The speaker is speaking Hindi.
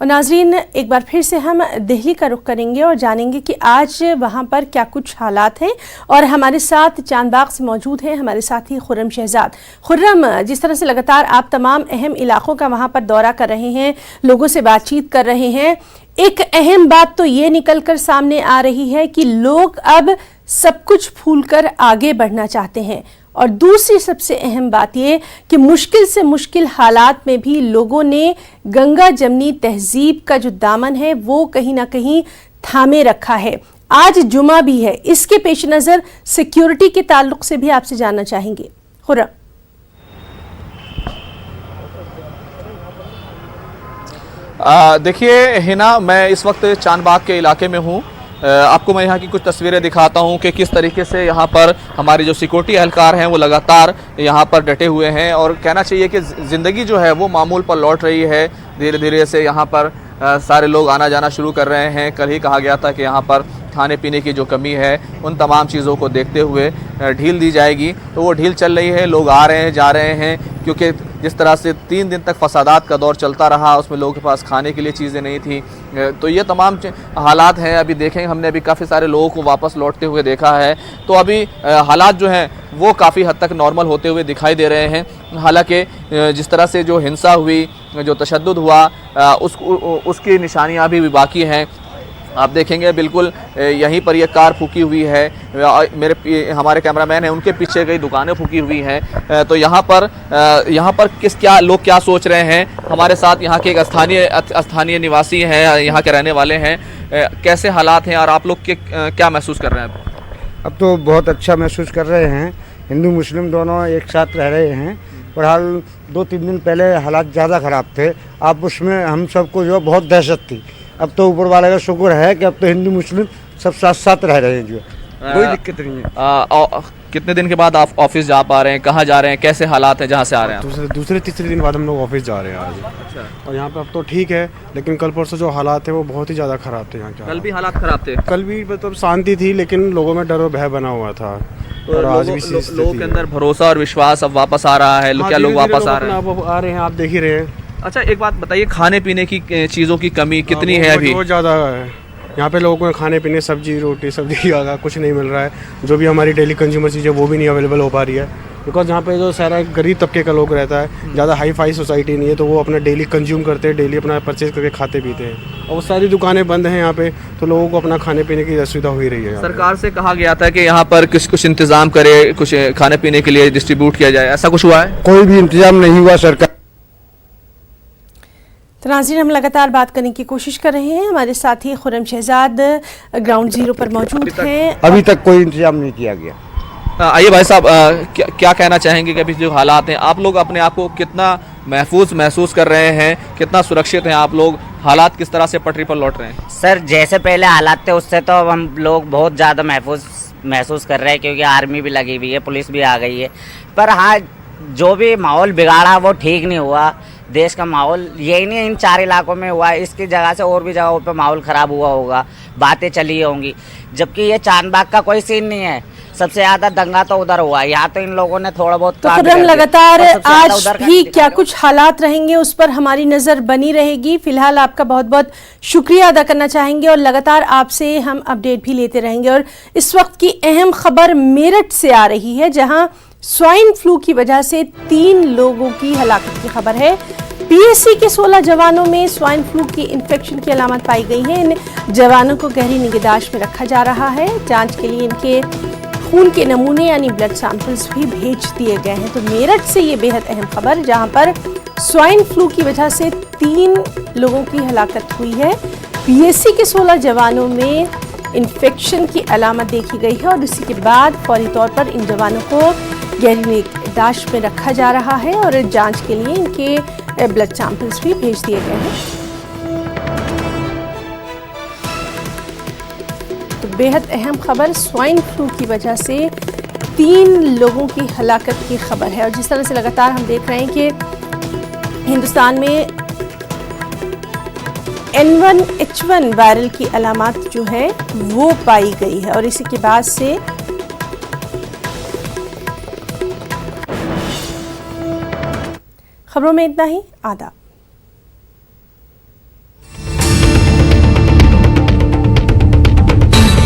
और नाजरीन, एक बार फिर से हम दिल्ली का रुख करेंगे और जानेंगे कि आज वहां पर क्या कुछ हालात हैं। और हमारे साथ चांदबाग से मौजूद हैं हमारे साथी खुर्रम शहजाद। खुर्रम, जिस तरह से लगातार आप तमाम अहम इलाकों का वहां पर दौरा कर रहे हैं, लोगों से बातचीत कर रहे हैं, एक अहम बात तो ये निकल कर सामने आ रही है कि लोग अब सब कुछ भूलकर आगे बढ़ना चाहते हैं। और दूसरी सबसे अहम बात ये कि मुश्किल से मुश्किल हालात में भी लोगों ने गंगा जमनी तहजीब का जो दामन है वो कहीं ना कहीं थामे रखा है। आज जुमा भी है, इसके पेश नज़र सिक्योरिटी के ताल्लुक से भी आपसे जानना चाहेंगे। खुर्रम, देखिए हिना, मैं इस वक्त चांदबाग के इलाके में हूँ। आपको मैं यहाँ की कुछ तस्वीरें दिखाता हूँ कि किस तरीके से यहाँ पर हमारे जो सिक्योरिटी एहलकार हैं वो लगातार यहाँ पर डटे हुए हैं। और कहना चाहिए कि ज़िंदगी जो है वो मामूल पर लौट रही है। धीरे धीरे से यहाँ पर सारे लोग आना जाना शुरू कर रहे हैं। कल ही कहा गया था कि यहाँ पर खाने पीने की जो कमी है उन तमाम चीज़ों को देखते हुए ढील दी जाएगी, तो वो ढील चल रही है। लोग आ रहे हैं, जा रहे हैं, क्योंकि जिस तरह से 3 दिन तक फसादात का दौर चलता रहा, उसमें लोगों के पास खाने के लिए चीज़ें नहीं थी। तो ये तमाम हालात हैं। अभी देखें, हमने अभी काफ़ी सारे लोगों को वापस लौटते हुए देखा है, तो अभी हालात जो हैं वो काफ़ी हद तक नॉर्मल होते हुए दिखाई दे रहे हैं। हालांकि जिस तरह से जो हिंसा हुई, जो तशद्दुद हुआ, उसकी निशानियाँ अभी भी बाकी हैं। आप देखेंगे बिल्कुल यहीं पर ये कार फूकी हुई है, हमारे कैमरामैन हैं, उनके पीछे कई दुकानें फूकी हुई हैं। तो यहाँ पर लोग क्या सोच रहे हैं। हमारे साथ यहाँ के एक स्थानीय निवासी हैं, यहाँ के रहने वाले हैं। कैसे हालात हैं और आप लोग के क्या महसूस कर रहे हैं? अब तो बहुत अच्छा महसूस कर रहे हैं। हिंदू मुस्लिम दोनों एक साथ रह रहे हैं। फिलहाल 2-3 दिन पहले हालात ज़्यादा ख़राब थे। अब उसमें हम सबको जो बहुत दहशत थी। अब तो ऊपर वाले का शुक्र है कि अब तो हिंदू मुस्लिम सब साथ साथ रह रहे हैं, जो कोई दिक्कत नहीं है। कितने दिन के बाद आप ऑफिस जा पा रहे हैं? कहाँ जा रहे हैं? कैसे हालात हैं जहाँ से आ रहे हैं? दूसरे तीसरे दिन बाद हम लोग ऑफिस जा रहे हैं आज। अच्छा। और यहाँ पे अब तो ठीक है, लेकिन कल परसों जो हालात है वो बहुत ही ज़्यादा ख़राब थे यहाँ के। कल भी हालात ख़राब थे? कल भी मतलब शांति थी, लेकिन लोगों में डर और भय बना हुआ था। और आज भी लोगों के अंदर भरोसा और विश्वास अब वापस आ रहा है। क्या लोग वापस आ रहे हैं? आ रहे हैं, आप देख ही रहे हैं। अच्छा, एक बात बताइए, खाने पीने की चीज़ों की कमी कितनी है अभी? बहुत ज़्यादा है यहाँ पे। लोगों को खाने पीने सब्जी रोटी सब्जी का कुछ नहीं मिल रहा है। जो भी हमारी डेली कंज्यूमर चीज़ें वो भी नहीं अवेलेबल हो पा रही है, बिकॉज यहाँ पे जो सारा गरीब तबके का लोग रहता है, ज़्यादा हाई फाई सोसाइटी नहीं है, तो वो अपना डेली कंज्यूम करते हैं, डेली अपना परचेज करके खाते पीते हैं। और वो सारी दुकानें बंद हैं यहाँ पे, तो लोगों को अपना खाने पीने की असुविधा हो ही रही है। सरकार से कहा गया था कि यहाँ पर कुछ इंतजाम करे, कुछ खाने पीने के लिए डिस्ट्रीब्यूट किया जाए, ऐसा कुछ हुआ है? कोई भी इंतजाम नहीं हुआ सरकार। तो नाज़रीन, हम लगातार बात करने की कोशिश कर रहे हैं। हमारे साथी खुर्रम शहजाद ग्राउंड जीरो पर मौजूद हैं। अभी तक कोई इंतजाम नहीं किया गया। आइए भाई साहब, क्या कहना चाहेंगे कि अभी जो हालात हैं, आप लोग अपने आप को कितना महफूज महसूस कर रहे हैं, कितना सुरक्षित हैं आप लोग? हालात किस तरह से पटरी पर लौट रहे हैं? सर, जैसे पहले हालात थे उससे तो हम लोग बहुत ज़्यादा महसूस कर रहे हैं, क्योंकि आर्मी भी लगी हुई है, पुलिस भी आ गई है। पर हाँ, जो भी माहौल बिगाड़ा वो ठीक नहीं हुआ। देश का माहौल यही नहीं इन 4 इलाकों में हुआ, इसकी जगह से और भी जगहों पे माहौल ख़राब हुआ होगा, बातें चली होंगी। जबकि ये चांदबाग का कोई सीन नहीं है। सबसे ज़्यादा दंगा तो उधर हुआ, यहाँ तो इन लोगों ने थोड़ा बहुत तो खुर्रम, लगातार आज भी क्या कुछ हालात रहेंगे उस पर हमारी नज़र बनी रहेगी। फिलहाल आपका बहुत बहुत शुक्रिया अदा करना चाहेंगे और लगातार आपसे हम अपडेट भी लेते रहेंगे। और इस वक्त की अहम खबर मेरठ से आ रही है, जहाँ स्वाइन फ्लू की वजह से 3 लोगों की हलाकत की खबर है। पीएससी के 16 जवानों में स्वाइन फ्लू की इन्फेक्शन की अलामत पाई गई है। इन जवानों को गहरी निगहदाश्त में रखा जा रहा है। जांच के लिए इनके खून के नमूने यानी ब्लड सैंपल्स भी भेज दिए गए हैं। तो मेरठ से ये बेहद अहम खबर, जहां पर स्वाइन फ्लू की वजह से 3 लोगों की हलाकत हुई है। पीएससी के 16 जवानों में इन्फेक्शन की अलामत देखी गई है और इसी के बाद फौरी तौर पर इन जवानों को गहरी निगहदाश्त में रखा जा रहा है और जांच के लिए इनके ब्लड सैंपल्स भी भेज दिए गए हैं। तो बेहद अहम खबर, स्वाइन फ्लू की वजह से 3 लोगों की हलाकत की खबर है। और जिस तरह से लगातार हम देख रहे हैं कि हिंदुस्तान में N1H1 वायरल की अलामत जो है वो पाई गई है और इसी के बाद से खबरों में इतना ही। आदाब।